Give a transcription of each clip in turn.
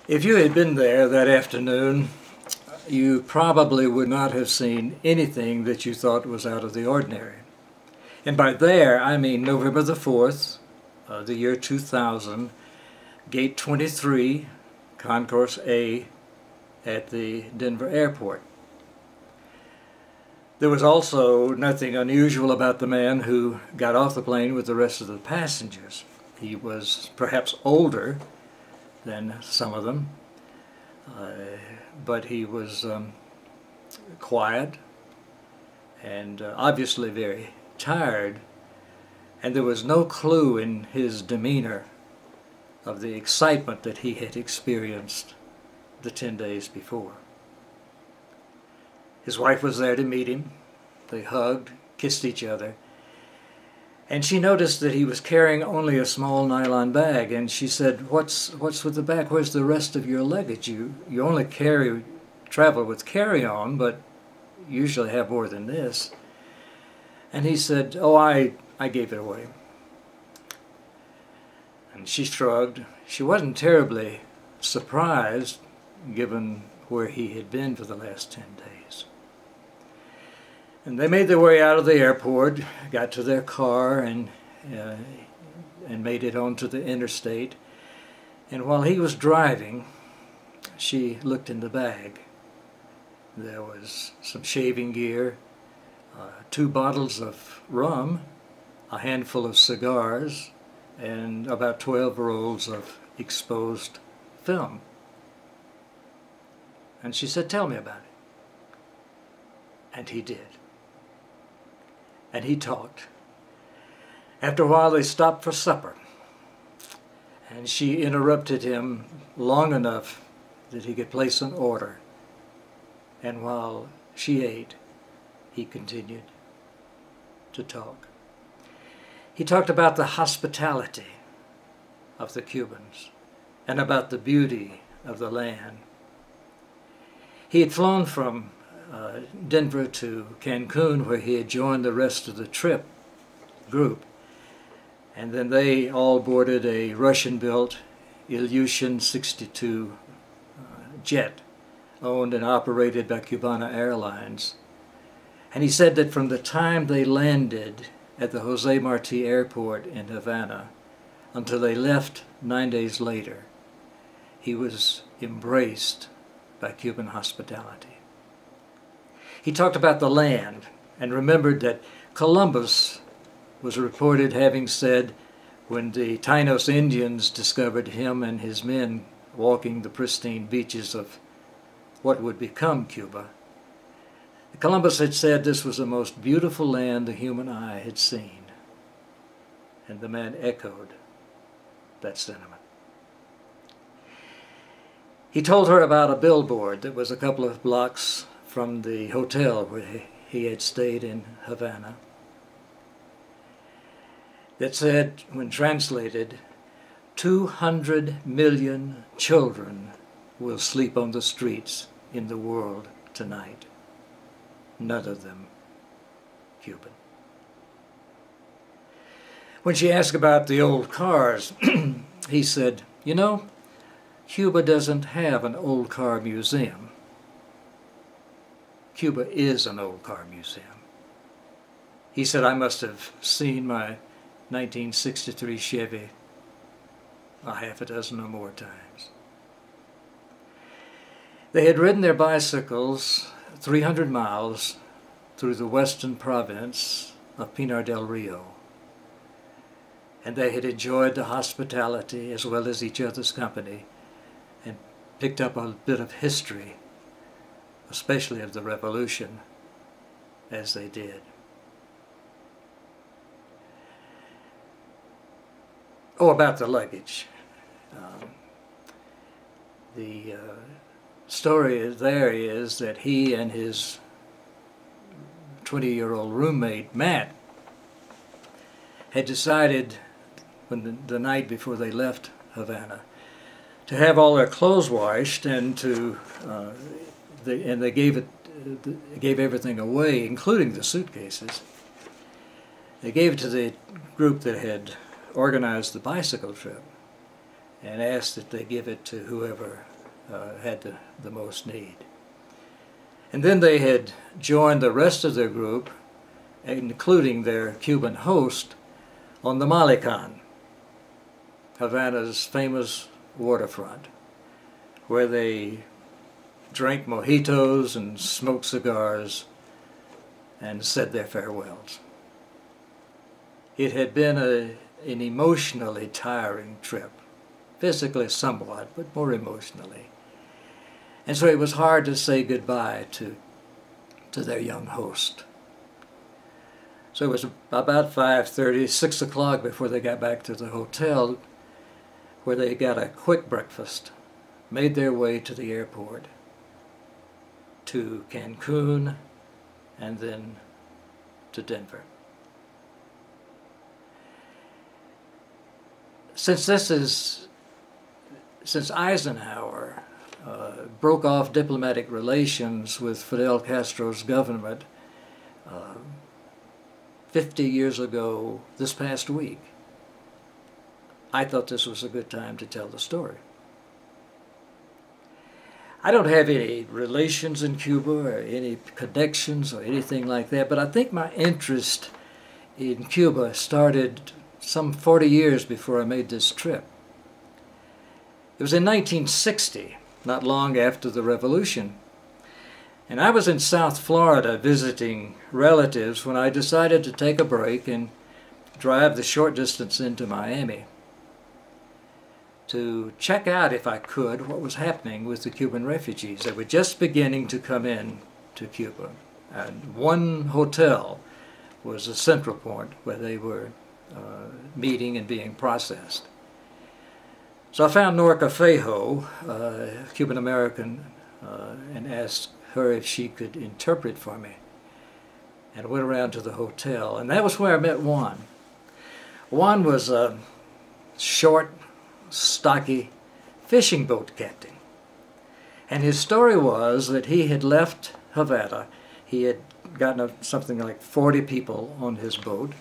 If you had been there that afternoon, you probably would not have seen anything that you thought was out of the ordinary. And by there, I mean November the 4th, the year 2000, Gate 23, Concourse A at the Denver airport. There was also nothing unusual about the man who got off the plane with the rest of the passengers. He was perhaps older than some of them, but he was quiet and obviously very tired, and there was no clue in his demeanor of the excitement that he had experienced the 10 days before. His wife was there to meet him. They hugged, kissed each other, and she noticed that he was carrying only a small nylon bag, and she said, what's with the bag? Where's the rest of your luggage? You only travel with carry-on, but usually have more than this. And he said, oh, I gave it away. And she shrugged. She wasn't terribly surprised, given where he had been for the last 10 days. And they made their way out of the airport, got to their car, and made it onto the interstate. And while he was driving, she looked in the bag. There was some shaving gear, 2 bottles of rum, a handful of cigars, and about 12 rolls of exposed film. And she said, tell me about it. And he did. And he talked. After a while they stopped for supper, and she interrupted him long enough that he could place an order. And while she ate, he continued to talk. He talked about the hospitality of the Cubans and about the beauty of the land. He had flown from Denver to Cancun, where he had joined the rest of the trip group, and then they all boarded a Russian-built Ilyushin 62 jet owned and operated by Cubana Airlines. And he said that from the time they landed at the Jose Marti Airport in Havana until they left 9 days later, he was embraced by Cuban hospitality. He talked about the land and remembered that Columbus was reported having said, when the Taínos Indians discovered him and his men walking the pristine beaches of what would become Cuba, Columbus had said this was the most beautiful land the human eye had seen. And the man echoed that sentiment. He told her about a billboard that was a couple of blocks from the hotel where he had stayed in Havana that said, when translated, 200 million children will sleep on the streets in the world tonight. None of them Cuban. When she asked about the old cars, he said, you know, Cuba doesn't have an old car museum. Cuba is an old car museum. He said, I must have seen my 1963 Chevy a half a dozen or more times. They had ridden their bicycles 300 miles through the western province of Pinar del Rio, and they had enjoyed the hospitality as well as each other's company and picked up a bit of history, especially of the revolution, as they did. Oh, about the luggage. The story there is that he and his 20-year-old roommate, Matt, had decided when the night before they left Havana to have all their clothes washed, and they gave everything away, including the suitcases. They gave it to the group that had organized the bicycle trip and asked that they give it to whoever had the most need. And then they had joined the rest of their group, including their Cuban host, on the Malecon, Havana's famous waterfront, where they drank mojitos and smoked cigars and said their farewells. It had been an emotionally tiring trip, physically somewhat, but more emotionally. And so it was hard to say goodbye to their young host. So it was about 5:30, 6 o'clock before they got back to the hotel, where they got a quick breakfast, made their way to the airport, to Cancun, and then to Denver. Since Eisenhower broke off diplomatic relations with Fidel Castro's government 50 years ago this past week, I thought this was a good time to tell the story. I don't have any relations in Cuba or any connections or anything like that, but I think my interest in Cuba started some 40 years before I made this trip. It was in 1960, not long after the revolution, and I was in South Florida visiting relatives when I decided to take a break and drive the short distance into Miami to check out, if I could, what was happening with the Cuban refugees that were just beginning to come in to Cuba. And one hotel was a central point where they were meeting and being processed. So I found Norca Fejo, a Cuban-American, and asked her if she could interpret for me. And I went around to the hotel, and that was where I met Juan. Juan was a short, stocky fishing boat captain. And his story was that he had left Havana. He had gotten something like 40 people on his boat.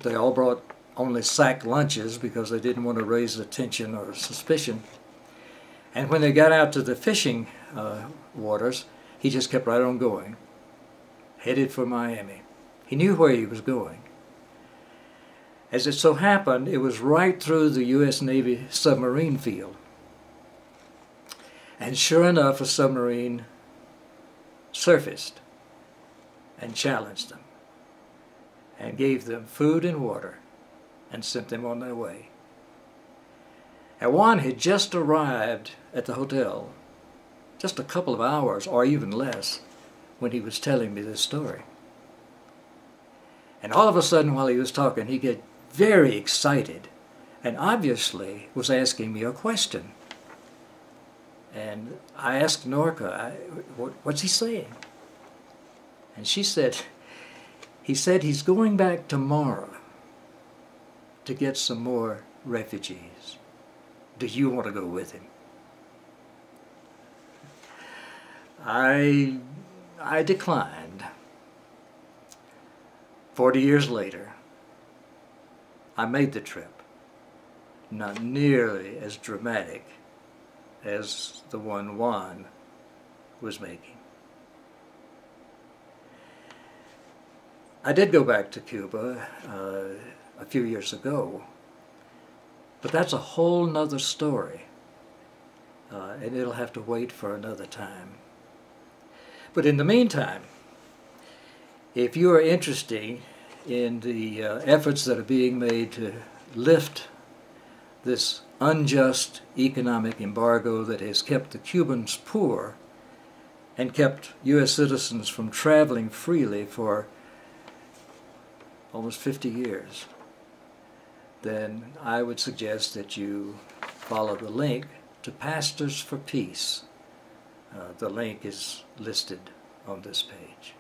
They all brought only sack lunches because they didn't want to raise attention or suspicion. And when they got out to the fishing waters, he just kept right on going, headed for Miami. He knew where he was going. As it so happened, it was right through the U.S. Navy submarine field. And sure enough, a submarine surfaced and challenged them and gave them food and water and sent them on their way. And Juan had just arrived at the hotel, just a couple of hours or even less, when he was telling me this story. And all of a sudden, while he was talking, he got very excited and obviously was asking me a question. And I asked Norca, what's he saying? And she said, he said he's going back tomorrow to get some more refugees. Do you want to go with him? I declined. 40 years later, I made the trip. Not nearly as dramatic as the one Juan was making. I did go back to Cuba a few years ago, but that's a whole nother story, and it'll have to wait for another time. But in the meantime, if you are interested in the efforts that are being made to lift this unjust economic embargo that has kept the Cubans poor and kept U.S. citizens from traveling freely for almost 50 years, then I would suggest that you follow the link to Pastors for Peace. The link is listed on this page.